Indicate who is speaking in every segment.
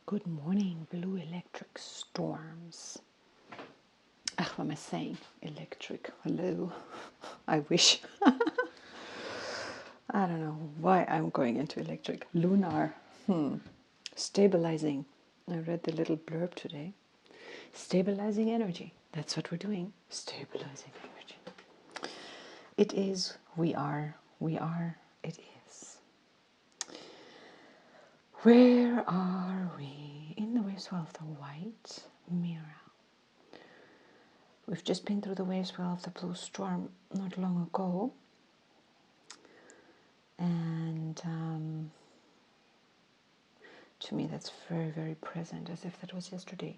Speaker 1: Good morning, blue electric storms. What am I saying? Electric. Hello. I wish. I don't know why I'm going into electric. Lunar. Stabilizing. I read the little blurb today. Stabilizing energy. That's what we're doing. Stabilizing energy. It is. We are. It is. Where are we? In the waves of the white mirror. We've just been through the waves of the blue storm not long ago. And to me that's very, very present, as if that was yesterday.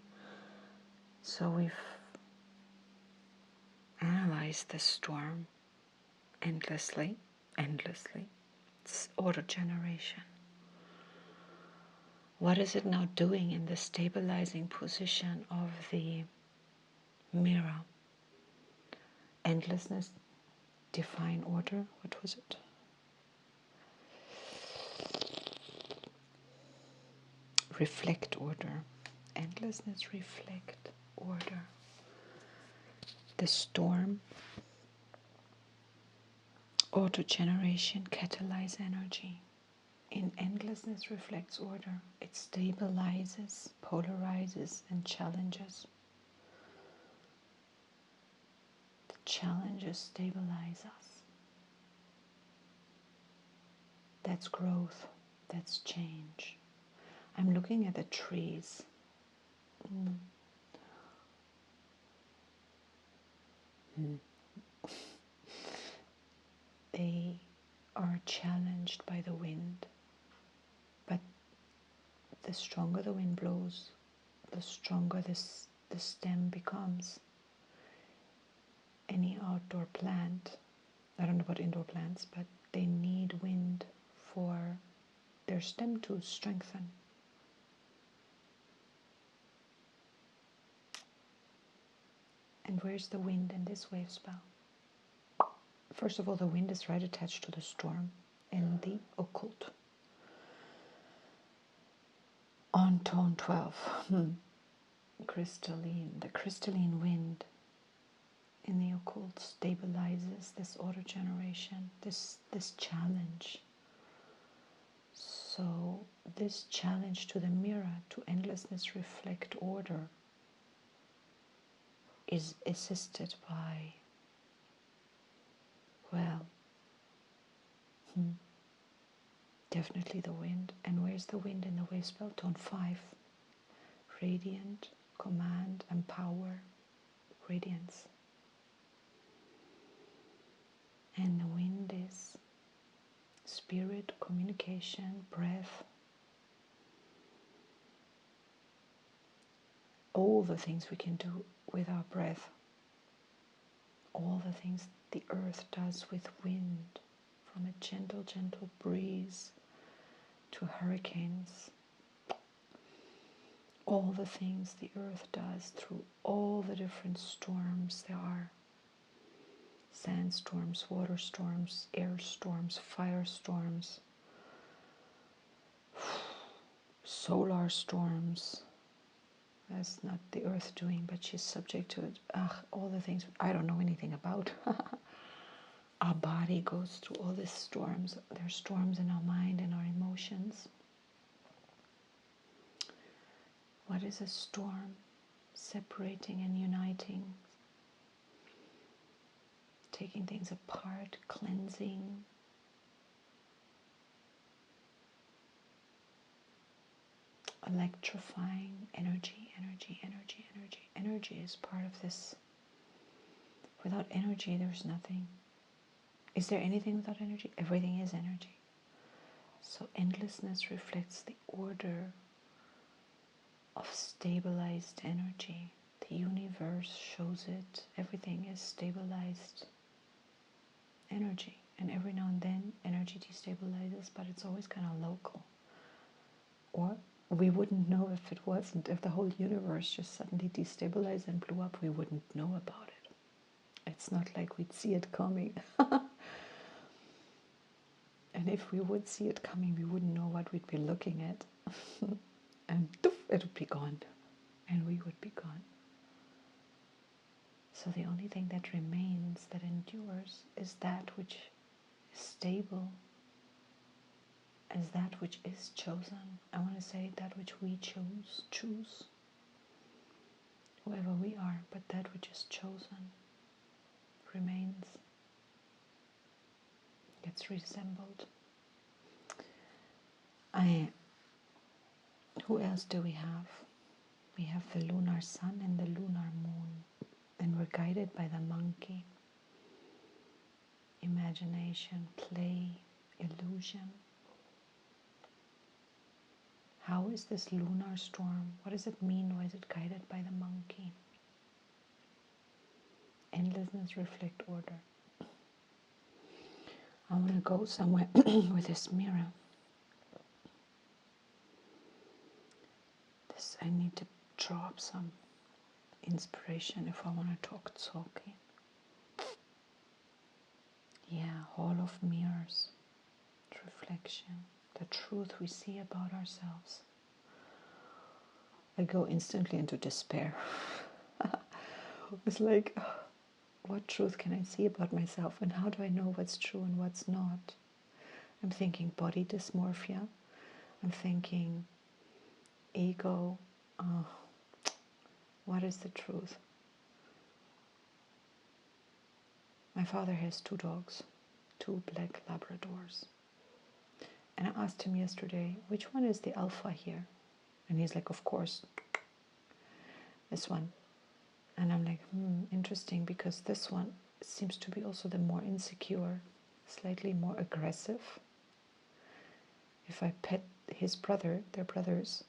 Speaker 1: So we've analyzed the storm endlessly. It's order generation. What is it now doing in the stabilizing position of the mirror? Endlessness, define order. What was it? Reflect order. Endlessness, reflect order. The storm, auto-generation, catalyze energy. In endlessness reflects order. It stabilizes, polarizes, and challenges. The challenges stabilize us. That's growth. That's change. I'm looking at the trees. They are challenged by the wind, but the stronger the wind blows, the stronger the stem becomes. Any outdoor plant, I don't know about indoor plants, but they need wind for their stem to strengthen. And where's the wind in this wave spell? First of all, the wind is right attached to the storm in the occult. On tone 12, crystalline. The crystalline wind in the occult stabilizes this auto-generation, this challenge. So this challenge to the mirror, to endlessness reflect order, is assisted by, well, definitely the wind. And where's the wind in the wave spell? Tone 5. Radiant, command, empower, radiance. And the wind is spirit, communication, breath. All the things we can do with our breath. All the things the earth does with wind, from a gentle, gentle breeze to hurricanes. All the things the earth does through all the different storms there are. Sandstorms, water storms, air storms, firestorms, solar storms. That's not the earth doing, but she's subject to it. All the things I don't know anything about. Our body goes through all these storms. There are storms in our mind and our emotions. What is a storm? Separating and uniting. Taking things apart, cleansing. Electrifying. Energy, energy, energy, energy. Energy is part of this. Without energy, there's nothing. Is there anything without energy? Everything is energy. So endlessness reflects the order of stabilized energy. The universe shows it. Everything is stabilized energy. And every now and then energy destabilizes, but it's always kind of local. Or we wouldn't know if it wasn't. If the whole universe just suddenly destabilized and blew up, we wouldn't know about it. It's not like we'd see it coming. And if we would see it coming, we wouldn't know what we'd be looking at. And it would be gone, and we would be gone. So the only thing that remains, that endures, is that which is stable, is that which is chosen. I want to say that which we choose, whoever we are, but that which is chosen remains, gets resembled. Who else do we have? We have the lunar sun and the lunar moon, and we're guided by the monkey. Imagination, play, illusion. How is this lunar storm? What does it mean? Why is it guided by the monkey? Endlessness, reflect, order. I want to go somewhere with this mirror. I need to draw up some inspiration if I want to talk talking. Yeah, hall of mirrors, reflection, the truth we see about ourselves. I go instantly into despair. It's like, what truth can I see about myself, and how do I know what's true and what's not? I'm thinking body dysmorphia. I'm thinking ego. What is the truth? My father has 2 dogs, 2 black Labradors. And I asked him yesterday, which one is the alpha here? And he's like, of course, this one. And I'm like, interesting, because this one seems to be also the more insecure, slightly more aggressive. If I pet his brother, they're brothers,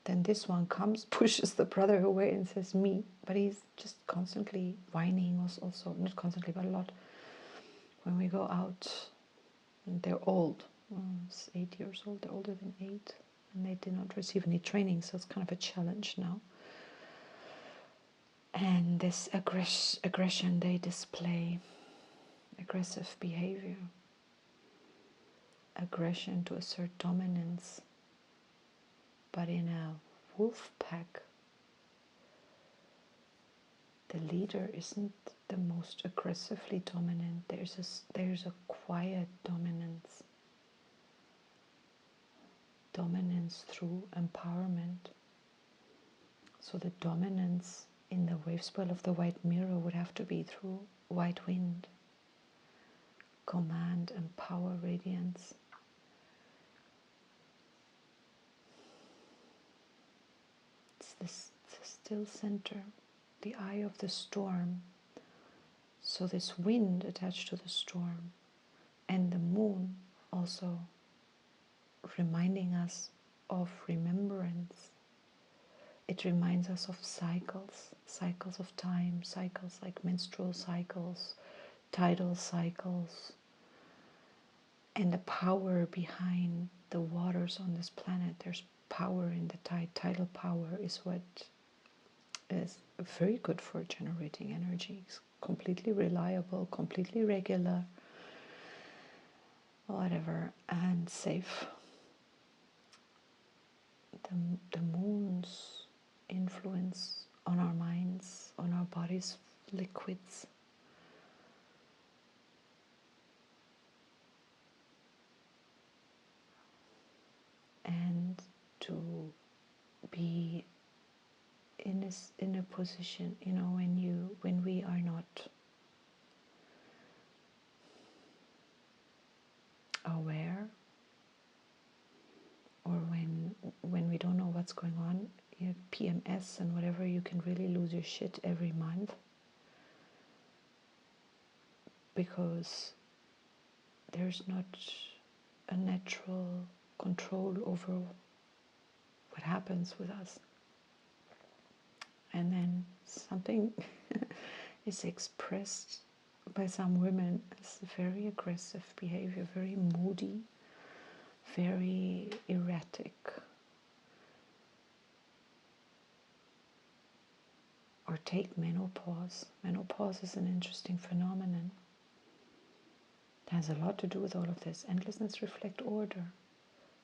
Speaker 1: then this one comes, pushes the brother away and says me. But he's just constantly whining, also not constantly, but a lot. When we go out, and they're old, it's 8 years old, they're older than 8, and they did not receive any training, so it's kind of a challenge now. And this aggression they display, aggressive behavior, aggression to assert dominance, but in a wolf pack, the leader isn't the most aggressively dominant. There's a quiet dominance, dominance through empowerment. So the dominance in the wave spell of the white mirror would have to be through white wind, command and power, radiance. It's the still center, the eye of the storm. So this wind attached to the storm, and the moon also reminding us of remembrance. It reminds us of cycles of time, cycles like menstrual cycles, tidal cycles, and the power behind the waters on this planet. There's power in the tide. Tidal power is what is very good for generating energy. It's completely reliable, completely regular, whatever, and safe. The moon's influence on our minds, on our bodies, liquids. And to be in a position, when we are not aware, or when we don't know what's going on, PMS and whatever, you can really lose your shit every month, because there's not a natural control over what happens with us. And then something is expressed by some women as very aggressive behavior, very moody, very erratic. Or take menopause. Menopause is an interesting phenomenon. It has a lot to do with all of this. Endlessness, reflect, order.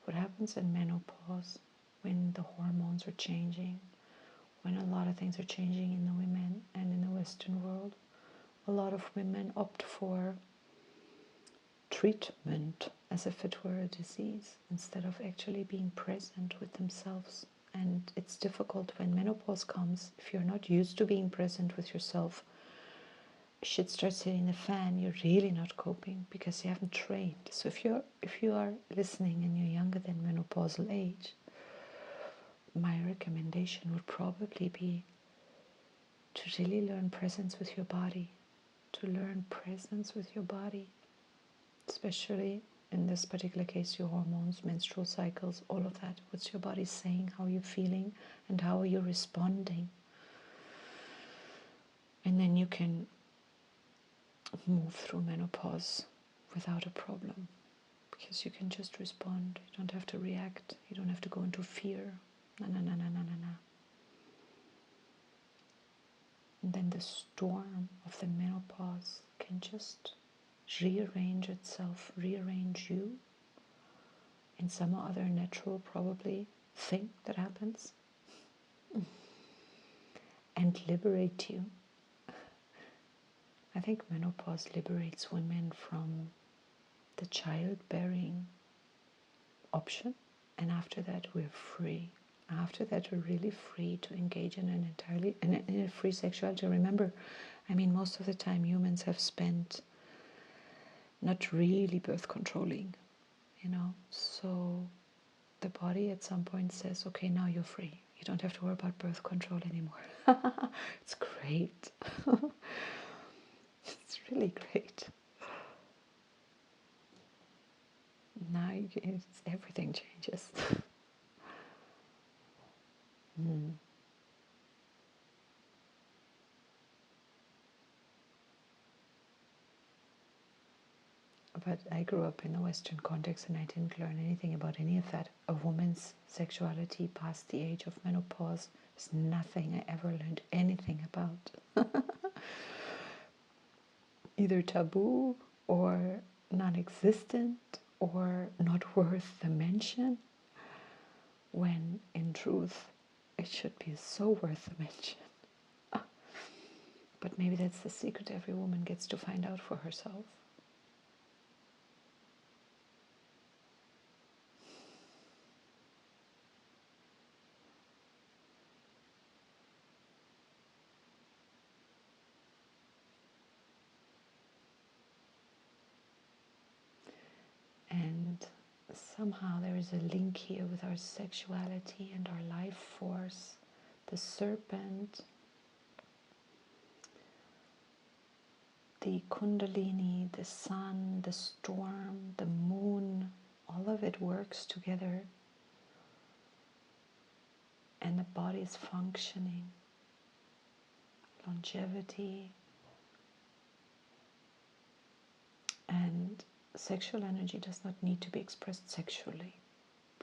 Speaker 1: What happens in menopause? when the hormones are changing, when a lot of things are changing in the women and in the Western world. A lot of women opt for treatment as if it were a disease instead of actually being present with themselves. And it's difficult when menopause comes. If you're not used to being present with yourself, shit starts hitting the fan, you're really not coping because you haven't trained. So if you are listening and you're younger than menopausal age, my recommendation would probably be to really learn presence with your body, to learn presence with your body, especially in this particular case, your hormones, menstrual cycles, all of that. What's your body saying? How are you feeling? And how are you responding? And then you can move through menopause without a problem, because you can just respond. You don't have to react. You don't have to go into fear. Na na na na na na na. And then the storm of the menopause can just rearrange itself, rearrange you in some other natural, probably, thing that happens, and liberate you. I think menopause liberates women from the childbearing option, and after that we're free. After that we're really free to engage in an entirely in a free sexuality. Remember, I mean, most of the time humans have spent not really birth controlling, so the body at some point says, okay, now you're free. You don't have to worry about birth control anymore. It's great. It's really great. Now everything changes. But I grew up in a Western context and I didn't learn anything about any of that. A woman's sexuality past the age of menopause is nothing I ever learned anything about. Either taboo or non-existent or not worth the mention, when in truth it should be so worth the mention. But maybe that's the secret every woman gets to find out for herself. And somehow there is a link here with our sexuality and our life force. The serpent, the kundalini, the sun, the storm, the moon, all of it works together, and the body is functioning. Longevity and sexual energy does not need to be expressed sexually,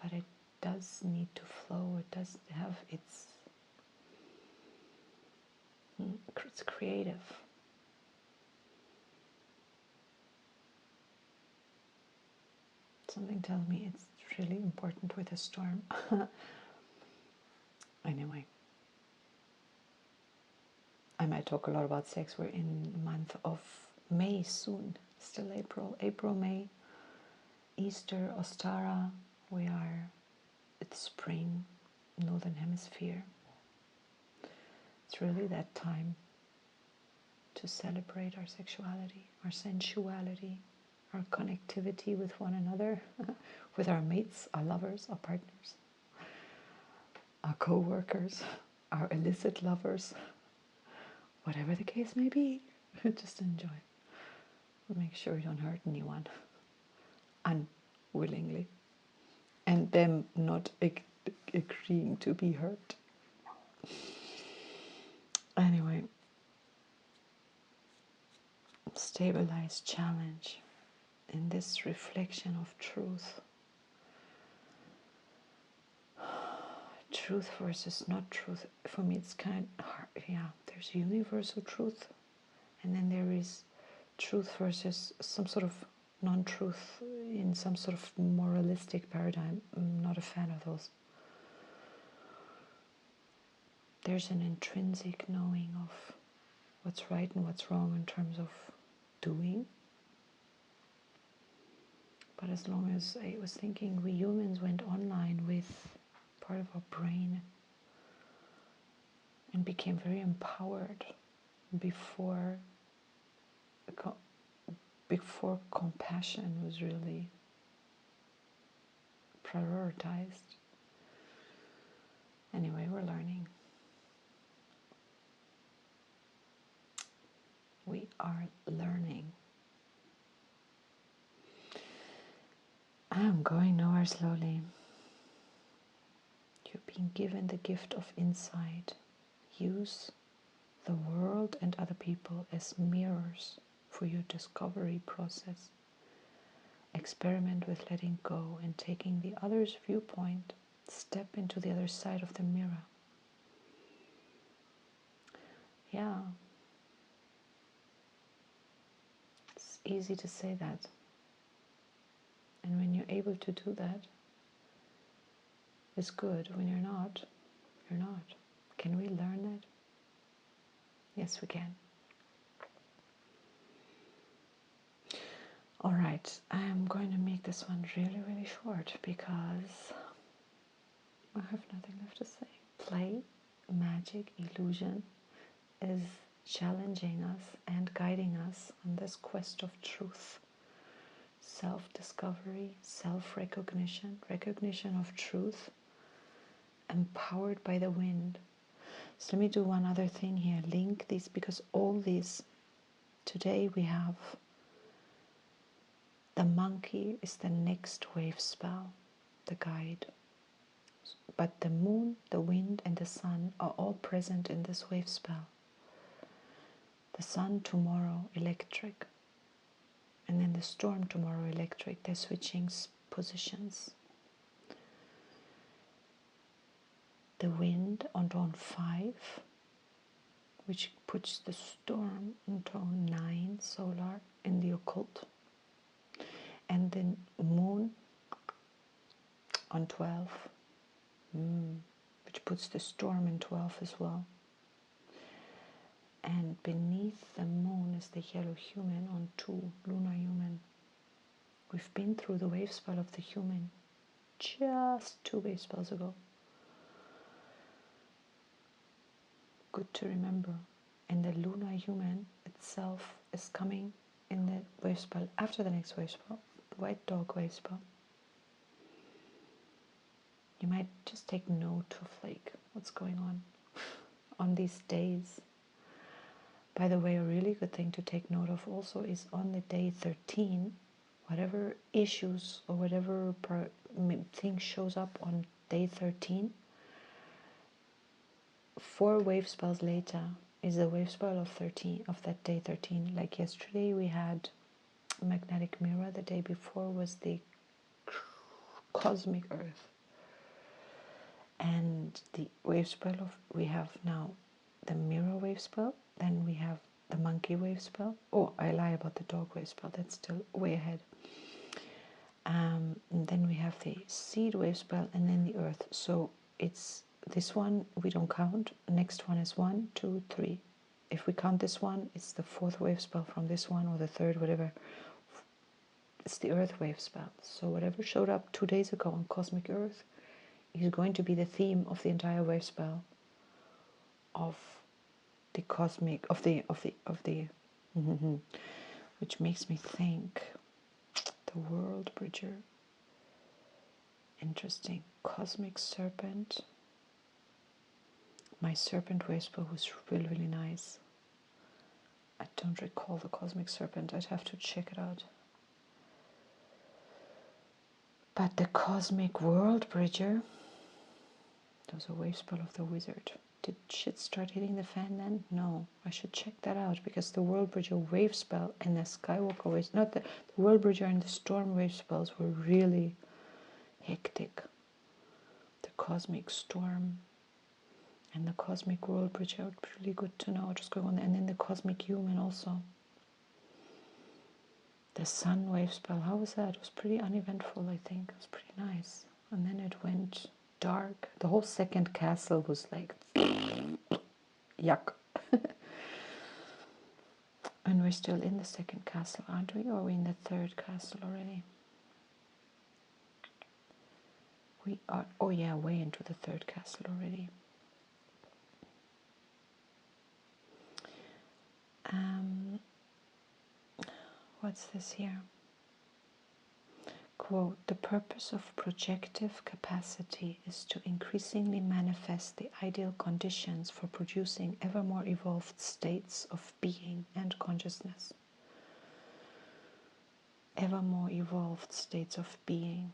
Speaker 1: but it does need to flow. It does have it's creative. Something tells me it's really important with a storm. Anyway, I might talk a lot about sex. We're in the month of May soon. Still April, May, Easter, Ostara. It's spring, Northern Hemisphere. It's really that time to celebrate our sexuality, our sensuality, our connectivity with one another, with our mates, our lovers, our partners, our co-workers, our illicit lovers, whatever the case may be. Just enjoy. Make sure you don't hurt anyone unwillingly, and them not agreeing to be hurt. Anyway, stabilize, challenge in this reflection of truth. Truth versus not truth. For me, it's kind of hard. Yeah, there's universal truth, and then there is truth versus some sort of non-truth in some sort of moralistic paradigm. I'm not a fan of those. there's an intrinsic knowing of what's right and what's wrong in terms of doing. But as long as I was thinking, we humans went online with part of our brain and became very empowered before compassion was really prioritized. Anyway, we're learning. We are learning. I'm going nowhere slowly. You're being given the gift of insight. Use the world and other people as mirrors for your discovery process. Experiment with letting go and taking the other's viewpoint. Step into the other side of the mirror. Yeah. It's easy to say that. And when you're able to do that, it's good. When you're not, you're not. Can we learn that? Yes, we can. All right, I'm going to make this one really, really short because I have nothing left to say. Play, magic, illusion is challenging us and guiding us on this quest of truth. Self-discovery, self-recognition, recognition of truth, empowered by the wind. So let me do one other thing here. Link these, because all these, today we have the monkey is the next wave spell, the guide. But the moon, the wind, and the sun are all present in this wave spell. The sun tomorrow, electric. And then the storm tomorrow, electric. They're switching positions. The wind on tone 5, which puts the storm on tone 9, solar, in the occult. And then moon on 12, which puts the storm in 12 as well. And beneath the moon is the yellow human on 2, lunar human. We've been through the wave spell of the human just 2 wave spells ago. Good to remember. And the lunar human itself is coming in the wave spell after the next wave spell, white dog wave spell. You might just take note of what's going on these days. By the way, a really good thing to take note of also is on the day 13, whatever issues or whatever thing shows up on day 13, 4 wave spells later is the wave spell of that day 13. Like yesterday we had magnetic mirror, the day before was the cosmic earth. And the wave spell we have now the mirror wave spell, then we have the monkey wave spell. Oh, I lie about the dog wave spell, that's still way ahead. And then we have the seed wave spell and then the earth. So it's this one we don't count. Next one is 1, 2, 3. If we count this one, it's the 4th wave spell from this one, or the 3rd, whatever. It's the earth wave spell. So whatever showed up 2 days ago on cosmic earth is going to be the theme of the entire wave spell of the cosmic which makes me think the world bridger. Interesting. Cosmic serpent. My serpent wave spell was really, really nice. I don't recall the cosmic serpent. I'd have to check it out. But the cosmic world bridger, that was a wave spell of the wizard. Did shit start hitting the fan then? No, I should check that out, because the world bridger wave spell and the Skywalker wave, not the world bridger and the storm wave spells were really hectic. The cosmic storm and the cosmic world bridger would be really good to know what's going on. And then the cosmic human also. The sun wave spell, how was that? It was pretty uneventful, I think. It was pretty nice. And then it went dark. The whole second castle was like Yuck. And we're still in the second castle, aren't we? Or are we in the third castle already? We are, oh yeah, way into the third castle already. What's this here? Quote, the purpose of projective capacity is to increasingly manifest the ideal conditions for producing ever more evolved states of being and consciousness. Ever more evolved states of being.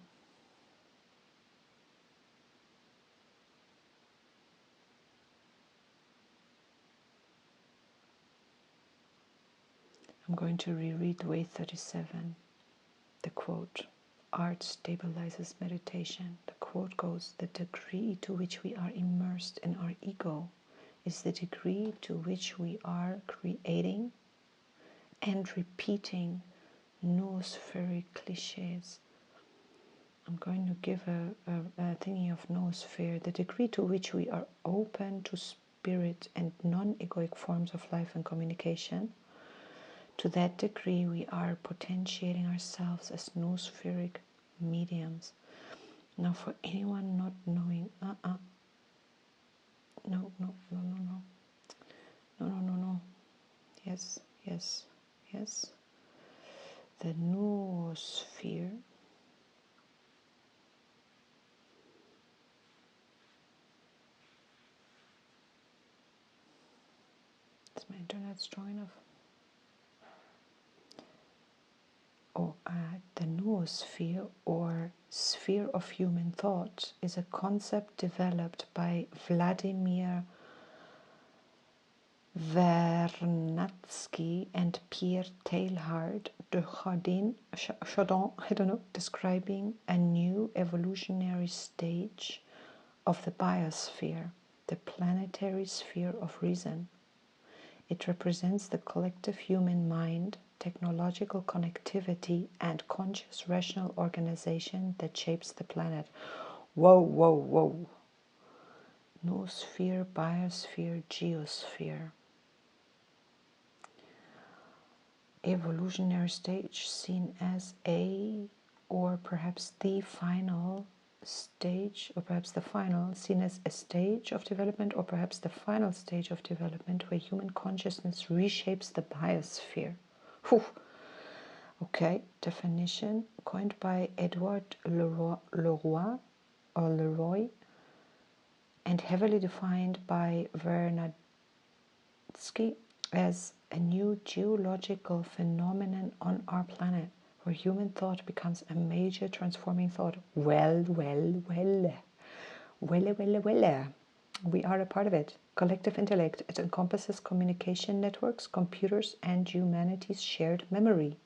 Speaker 1: I'm going to reread Way 37, the quote. Art stabilizes meditation. The quote goes, the degree to which we are immersed in our ego is the degree to which we are creating and repeating noospheric cliches. I'm going to give a thingy of noosphere. The degree to which we are open to spirit and non-egoic forms of life and communication, to that degree we are potentiating ourselves as noospheric mediums. Now for anyone not knowing, no. Yes. The noosphere is my internet strong enough? The noosphere, or sphere of human thought, is a concept developed by Vladimir Vernadsky and Pierre Teilhard de Chardin, describing a new evolutionary stage of the biosphere, the planetary sphere of reason. It represents the collective human mind, technological connectivity, and conscious rational organization that shapes the planet. Whoa. Noosphere, biosphere, geosphere. Evolutionary stage seen as a, or perhaps the final stage, or perhaps the final, seen as a stage of development, or perhaps the final stage of development where human consciousness reshapes the biosphere. Whew. Okay, definition coined by Edward Leroy, and heavily defined by Vernadsky as a new geological phenomenon on our planet, where human thought becomes a major transforming thought. Well. We are a part of it. Collective intellect. It encompasses communication networks, computers, and humanity's shared memory.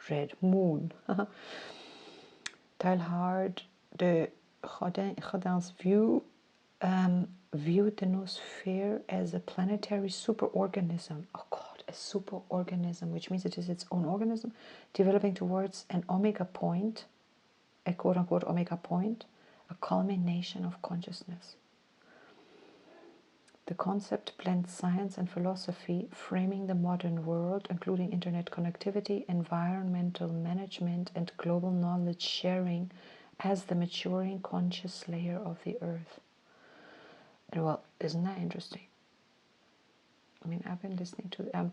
Speaker 1: Red Moon. Teilhard de Chardin's view viewed the noosphere as a planetary superorganism. Oh God, a superorganism, which means it is its own organism, developing towards an omega point, a quote-unquote omega point, a culmination of consciousness. The concept blends science and philosophy, framing the modern world, including internet connectivity, environmental management, and global knowledge sharing, as the maturing conscious layer of the earth. And well, isn't that interesting? I mean, I've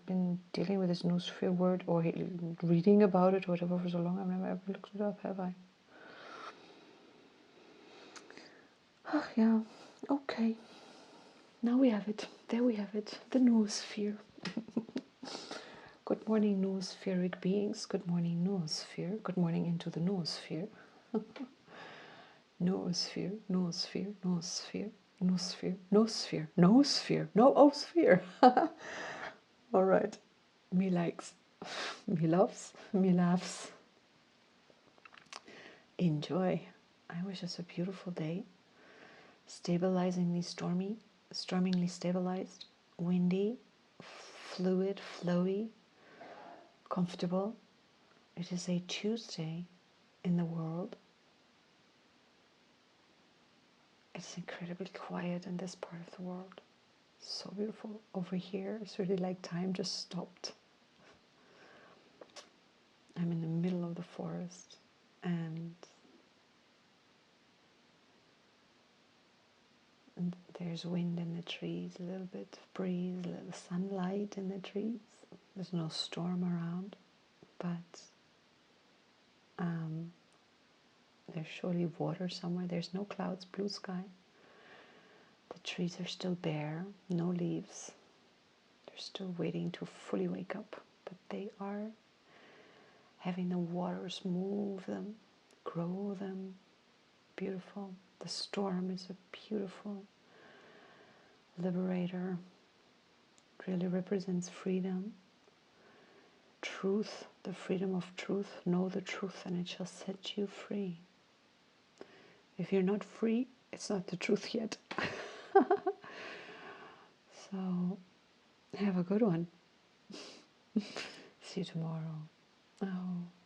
Speaker 1: been dealing with this noosphere word, or reading about it, or whatever, for so long. I've never ever looked it up, have I? Oh, yeah. Okay. Now we have it. There we have it. The noosphere. Good morning, noospheric beings. Good morning, noosphere. Good morning into the noosphere. Noosphere. Noosphere. All right. Me likes, me loves, me laughs. Enjoy. I wish us a beautiful day. Stabilizingly stormy, stormingly stabilized, windy, fluid, flowy, comfortable. It is a Tuesday in the world. It's incredibly quiet in this part of the world. So beautiful. Over here, it's really like time just stopped. I'm in the middle of the forest, and there's wind in the trees, a little bit of breeze, a little sunlight in the trees. There's no storm around, but there's surely water somewhere. There's no clouds, blue sky. The trees are still bare, no leaves. They're still waiting to fully wake up, but they are having the waters move them, grow them. Beautiful. The storm is a beautiful liberator. It really represents freedom, truth, the freedom of truth. Know the truth and it shall set you free. If you're not free, it's not the truth yet. So have a good one. See you tomorrow. Oh.